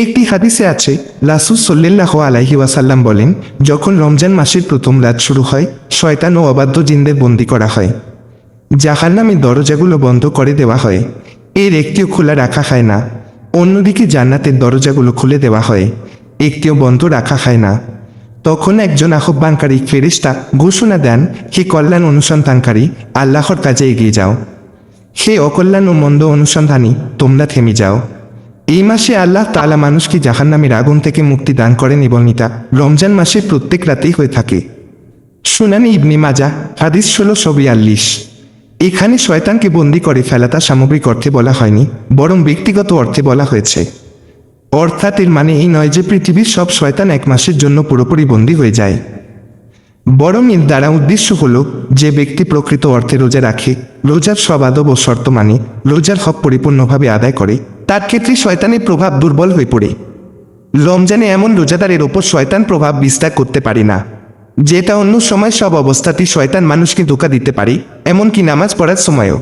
একটি হাদিসে আছে, রাসূল সাল্লাল্লাহু আলাইহি ওয়াসাল্লাম বলেন, যখন রমজান মাসের প্রথম রাত শুরু হয়, শয়তান ও অবাধ্য জিনদের বন্দী করা হয়। জাহান্নামের দরজাগুলো বন্ধ করে দেওয়া হয়, এর একটিও খোলা রাখা হয় না। অন্যদিকে জান্নাতের দরজাগুলো খুলে দেওয়া হয়, একটিও বন্ধ রাখা হয় না। তখন একজন আহ্বানকারী ফেরেশতা ঘোষণা দেন, হে কল্যাণ অনুসন্ধানকারী, আল্লাহর কাজে এগিয়ে যাও। হে অকল্যাণ ও মন্দ অনুসন্ধানী, তোমরা থেমে যাও। এই মাসে আল্লাহ তাআলা মানুষকে জাহান্নামের আগুন থেকে মুক্তি দান করেন এবং এটা রমজান মাসে প্রত্যেক রাতেই হয়ে থাকে। সুনানি ইবনে মাজাহ, হাদিস 1642। এখানে শয়তানকে বন্দী করে ফেলাটা সামগ্রিক অর্থে বলা হয়নি, বরং ব্যক্তিগত অর্থে বলা হয়েছে। অর্থাৎ এর মানে এই নয় যে পৃথিবীর সব শয়তান এক মাসের জন্য পুরোপুরি বন্দী হয়ে যায়, বরং এর দ্বারা উদ্দেশ্য হল যে ব্যক্তি প্রকৃত অর্থে রোজা রাখে, রোজার সব আদব ও শর্ত মানে, রোজার হক পরিপূর্ণভাবে আদায় করে, তার ক্ষেত্রে শয়তানের প্রভাব দুর্বল হয়ে পড়ে। রমজানে এমন রোজাদারের ওপর শয়তান প্রভাব বিস্তার করতে পারে না, যেটা অন্য সময় সব অবস্থাতেই শয়তান মানুষকে ধোঁকা দিতে পারে, এমনকি নামাজ পড়ার সময়ও।